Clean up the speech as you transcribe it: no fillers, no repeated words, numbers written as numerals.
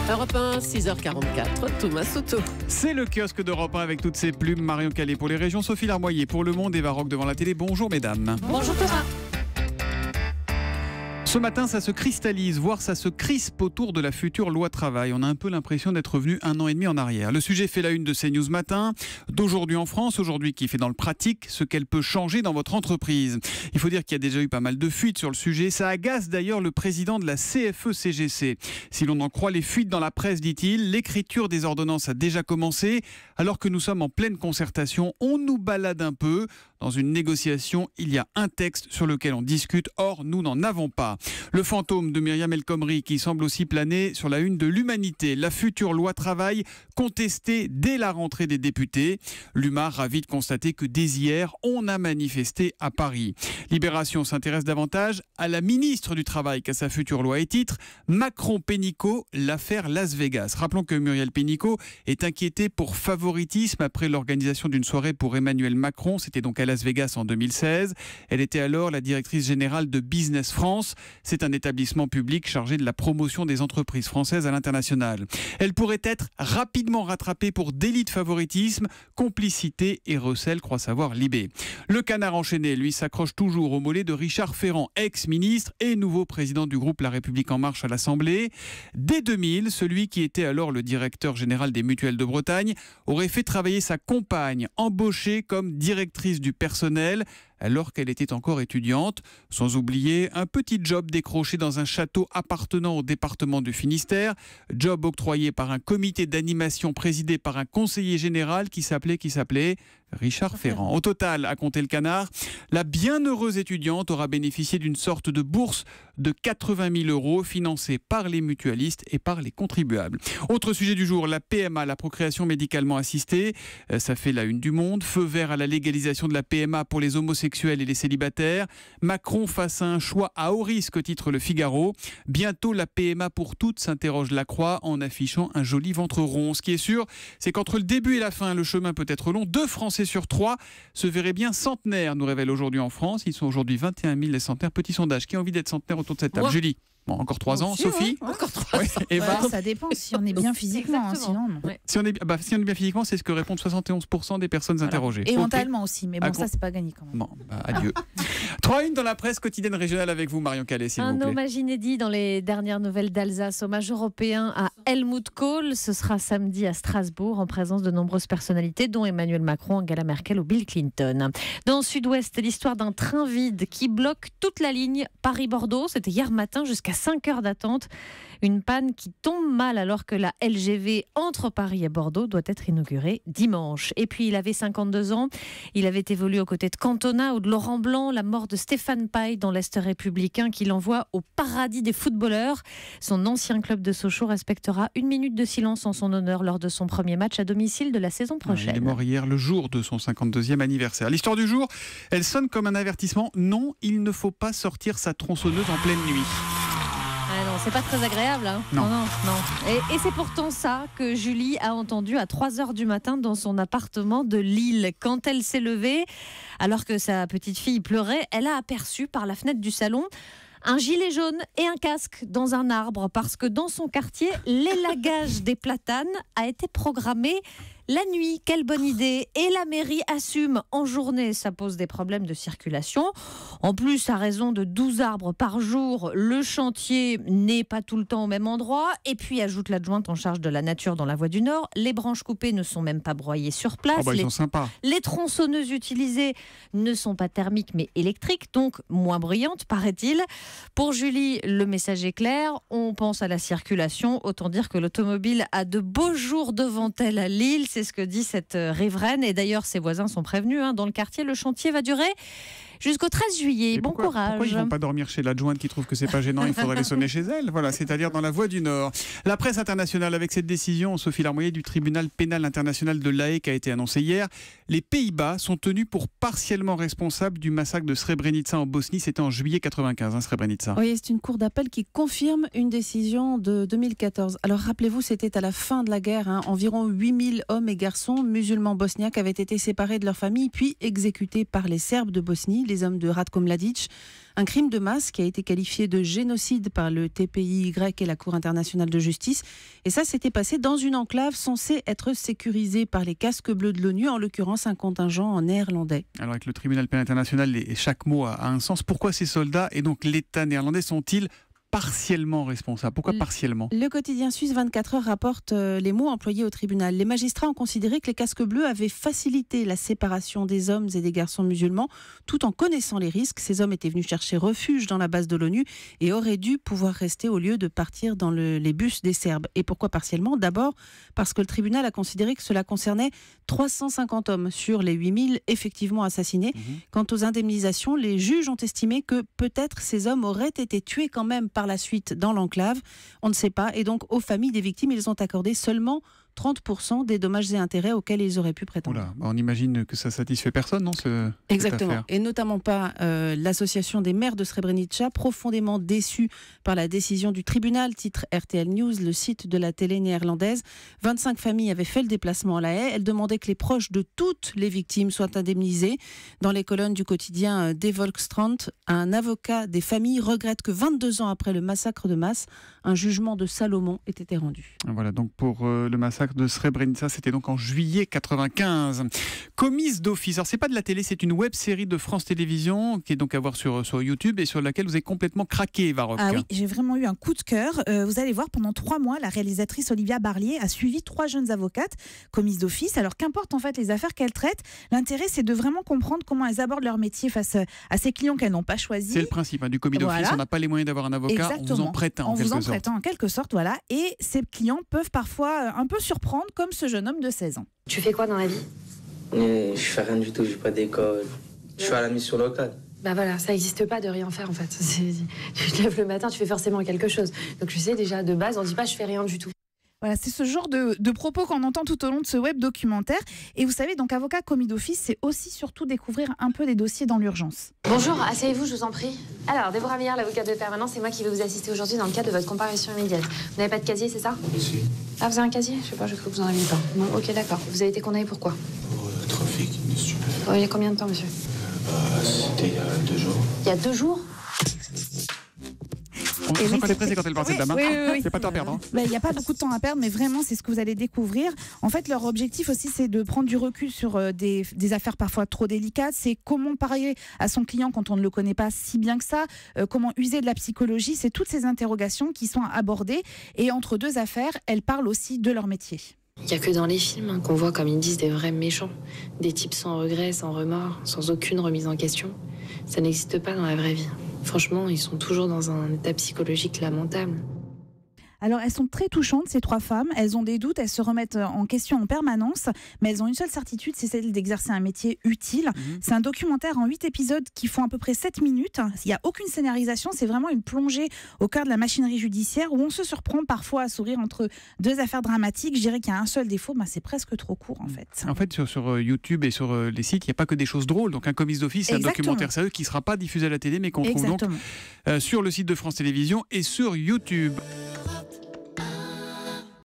Europe 1, 6h44, Thomas Soto. C'est le kiosque d'Europe 1 avec toutes ses plumes. Marion Calais pour les régions, Sophie Larmoyer pour Le Monde et Varroc devant la télé. Bonjour mesdames. Bonjour Thomas. Ce matin, ça se cristallise, voire ça se crispe autour de la future loi travail. On a un peu l'impression d'être revenu 1 an et demi en arrière. Le sujet fait la une de CNews Matin, d'Aujourd'hui en France, aujourd'hui qui fait dans le pratique ce qu'elle peut changer dans votre entreprise. Il faut dire qu'il y a déjà eu pas mal de fuites sur le sujet. Ça agace d'ailleurs le président de la CFE-CGC. Si l'on en croit les fuites dans la presse, dit-il, l'écriture des ordonnances a déjà commencé. Alors que nous sommes en pleine concertation, on nous balade un peu. Dans une négociation, il y a un texte sur lequel on discute, or nous n'en avons pas. Le fantôme de Myriam El Khomri qui semble aussi planer sur la une de l'Humanité. La future loi travail contestée dès la rentrée des députés. L'UMA ravi de constater que dès hier, on a manifesté à Paris. Libération s'intéresse davantage à la ministre du Travail qu'à sa future loi et titre Macron-Pénicaud, l'affaire Las Vegas. Rappelons que Muriel Pénicaud est inquiétée pour favoritisme après l'organisation d'une soirée pour Emmanuel Macron. C'était donc à Las Vegas en 2016. Elle était alors la directrice générale de Business France. C'est un établissement public chargé de la promotion des entreprises françaises à l'international. Elle pourrait être rapidement rattrapée pour délit de favoritisme, complicité et recel, croit savoir Libé. Le canard enchaîné, lui, s'accroche toujours au mollet de Richard Ferrand, ex-ministre et nouveau président du groupe La République En Marche à l'Assemblée. Dès 2000, celui qui était alors le directeur général des Mutuelles de Bretagne aurait fait travailler sa compagne, embauchée comme directrice du personnel, alors qu'elle était encore étudiante, sans oublier un petit job décroché dans un château appartenant au département du Finistère, job octroyé par un comité d'animation présidé par un conseiller général qui s'appelait Richard Ferrand. Au total, a compté le canard, la bienheureuse étudiante aura bénéficié d'une sorte de bourse de 80 000 € financée par les mutualistes et par les contribuables. Autre sujet du jour, la PMA, la procréation médicalement assistée. Ça fait la une du Monde. Feu vert à la légalisation de la PMA pour les homosexuels et les célibataires. Macron face à un choix à haut risque, titre Le Figaro. Bientôt la PMA pour toutes, s'interroge La Croix en affichant un joli ventre rond. Ce qui est sûr, c'est qu'entre le début et la fin, le chemin peut être long. 2 Français sur 3 se verraient bien centenaires, nous révèle Aujourd'hui en France. Ils sont aujourd'hui 21 000 les centenaires. Petit sondage. Qui a envie d'être centenaire autour de cette table? Moi. Julie. Bon, encore 3 ans. Sophie. Ouais. Encore 3 ans. Eva. Ça dépend si on est bien physiquement, sinon non. Ouais. Si on est bien physiquement, c'est ce que répondent 71% des personnes interrogées. Et Ok. mentalement aussi, mais bon, Ah, ça c'est pas gagné quand même. Bon, adieu. 3-1 dans la presse quotidienne régionale avec vous, Marion Calais, s'il vous Un plaît. hommage inédit dans les dernières nouvelles d'Alsace, hommage européen à Helmut Kohl. Ce sera samedi à Strasbourg en présence de nombreuses personnalités, dont Emmanuel Macron, Angela Merkel ou Bill Clinton. Dans Sud-Ouest, l'histoire d'un train vide qui bloque toute la ligne Paris-Bordeaux. C'était hier matin jusqu'à 5 heures d'attente. Une panne qui tombe mal alors que la LGV entre Paris et Bordeaux doit être inaugurée dimanche. Et puis il avait 52 ans. Il avait évolué aux côtés de Cantona ou de Laurent Blanc. La mort de Stéphane Paille dans l'Est républicain qui l'envoie au paradis des footballeurs. Son ancien club de Sochaux respectera 1 minute de silence en son honneur lors de son premier match à domicile de la saison prochaine. Il est mort hier, le jour de son 52e anniversaire. L'histoire du jour, elle sonne comme un avertissement. Non, il ne faut pas sortir sa tronçonneuse en pleine nuit. Ah non, c'est pas très agréable. Hein. Non. Non. Et c'est pourtant ça que Julie a entendu à 3h du matin dans son appartement de Lille. Quand elle s'est levée, alors que sa petite fille pleurait, elle a aperçu par la fenêtre du salon un gilet jaune et un casque dans un arbre parce que dans son quartier, l'élagage des platanes a été programmé la nuit. Quelle bonne idée! Et la mairie assume en journée, ça pose des problèmes de circulation. En plus, à raison de 12 arbres par jour, le chantier n'est pas tout le temps au même endroit. Et puis, ajoute l'adjointe en charge de la nature dans la Voie du Nord, les branches coupées ne sont même pas broyées sur place. Ils sont sympas. Les tronçonneuses utilisées ne sont pas thermiques mais électriques, donc moins bruyantes, paraît-il. Pour Julie, le message est clair. On pense à la circulation. Autant dire que l'automobile a de beaux jours devant elle à Lille. C'est ce que dit cette riveraine. Et d'ailleurs, ses voisins sont prévenus. Dans le quartier, le chantier va durer jusqu'au 13 juillet. Et bon courage. Pourquoi ils ne vont pas dormir chez l'adjointe qui trouve que c'est pas gênant? Il faudrait les sonner chez elle. Voilà, c'est-à-dire dans la Voie du Nord. La presse internationale avec cette décision, Sophie Larmoyer, du tribunal pénal international de l'Haye qui a été annoncée hier. Les Pays-Bas sont tenus pour partiellement responsables du massacre de Srebrenica en Bosnie. C'était en juillet 95, Srebrenica. Oui, c'est une cour d'appel qui confirme une décision de 2014. Alors rappelez-vous, c'était à la fin de la guerre. Environ 8000 hommes et garçons musulmans bosniaques avaient été séparés de leur famille puis exécutés par les Serbes de Bosnie. les hommes de Ratko Mladic. Un crime de masse qui a été qualifié de génocide par le TPI grec et la Cour internationale de justice. Et ça s'était passé dans une enclave censée être sécurisée par les casques bleus de l'ONU, en l'occurrence un contingent en néerlandais. Alors avec le tribunal pénal international, chaque mot a un sens. Pourquoi ces soldats et donc l'État néerlandais sont-ils partiellement responsable? Pourquoi partiellement? Le quotidien suisse 24 heures rapporte les mots employés au tribunal. Les magistrats ont considéré que les casques bleus avaient facilité la séparation des hommes et des garçons musulmans, tout en connaissant les risques. Ces hommes étaient venus chercher refuge dans la base de l'ONU et auraient dû pouvoir rester au lieu de partir dans les bus des Serbes. Et pourquoi partiellement? D'abord parce que le tribunal a considéré que cela concernait 350 hommes sur les 8000 effectivement assassinés. Quant aux indemnisations, les juges ont estimé que peut-être ces hommes auraient été tués quand même par la suite dans l'enclave, on ne sait pas, et donc aux familles des victimes, ils ont accordé seulement 30% des dommages et intérêts auxquels ils auraient pu prétendre. Oula, on imagine que ça satisfait personne, non, Exactement, et notamment pas l'association des maires de Srebrenica, profondément déçue par la décision du tribunal, titre RTL News, le site de la télé néerlandaise. 25 familles avaient fait le déplacement à La Haye. Elles demandaient que les proches de toutes les victimes soient indemnisés. Dans les colonnes du quotidien De Volkskrant, un avocat des familles regrette que 22 ans après le massacre de masse, un jugement de Salomon ait été rendu. Voilà, donc pour le massacre de Srebrenica, c'était donc en juillet 95. Commise d'office, alors c'est pas de la télé, c'est une web série de France Télévisions qui est donc à voir sur YouTube et sur laquelle vous avez complètement craqué, Eva Rock. Ah oui, j'ai vraiment eu un coup de cœur. Vous allez voir, pendant 3 mois, la réalisatrice Olivia Barlier a suivi 3 jeunes avocates commises d'office. Alors qu'importe en fait les affaires qu'elles traitent, l'intérêt c'est de vraiment comprendre comment elles abordent leur métier face à ces clients qu'elles n'ont pas choisis. C'est le principe du commis d'office, on n'a pas les moyens d'avoir un avocat, exactement. on vous en prête un en quelque sorte. Voilà. Et ces clients peuvent parfois un peu surprendre, comme ce jeune homme de 16 ans. Tu fais quoi dans la vie? Je fais rien du tout, j'ai pas d'école. Je suis à la mission locale. Bah voilà, ça n'existe pas de rien faire en fait. Tu te lèves le matin, tu fais forcément quelque chose. Donc je sais déjà, de base, on dit pas je fais rien du tout. Voilà, c'est ce genre de propos qu'on entend tout au long de ce web documentaire. Et vous savez, donc avocat commis d'office, c'est aussi surtout découvrir un peu des dossiers dans l'urgence. Bonjour, asseyez-vous, je vous en prie. Alors, Déborah Millard, l'avocate de permanence, c'est moi qui vais vous assister aujourd'hui dans le cadre de votre comparution immédiate. Vous n'avez pas de casier, c'est ça? Si. Ah, vous avez un casier? Je sais pas, je crois que vous en aviez pas. Non, ok, d'accord. Vous avez été condamné pour quoi? Pour trafic de stupéfiants. Il y a combien de temps, monsieur? C'était il y a 2 jours. Il y a 2 jours? On sent qu'elle est pressée quand elle parle, cette dame. Oui. C'est pas de temps à perdre. Il n'y a pas beaucoup de temps à perdre, mais vraiment, c'est ce que vous allez découvrir. En fait, leur objectif aussi, c'est de prendre du recul sur des affaires parfois trop délicates. C'est comment parler à son client quand on ne le connaît pas si bien que ça, comment user de la psychologie. C'est toutes ces interrogations qui sont abordées. Et entre 2 affaires, elles parlent aussi de leur métier. Il n'y a que dans les films qu'on voit, comme ils disent, des vrais méchants. Des types sans regret, sans remords, sans aucune remise en question. Ça n'existe pas dans la vraie vie. Franchement, ils sont toujours dans un état psychologique lamentable. Alors, elles sont très touchantes, ces 3 femmes. Elles ont des doutes, elles se remettent en question en permanence, mais elles ont une seule certitude, c'est celle d'exercer un métier utile. C'est un documentaire en 8 épisodes qui font à peu près 7 minutes. Il n'y a aucune scénarisation, c'est vraiment une plongée au cœur de la machinerie judiciaire où on se surprend parfois à sourire entre 2 affaires dramatiques. Je dirais qu'il y a un seul défaut, c'est presque trop court en fait. En fait, sur YouTube et sur les sites, il n'y a pas que des choses drôles. Donc un commis d'office, c'est un documentaire sérieux qui ne sera pas diffusé à la télé, mais qu'on trouve donc sur le site de France Télévisions et sur YouTube.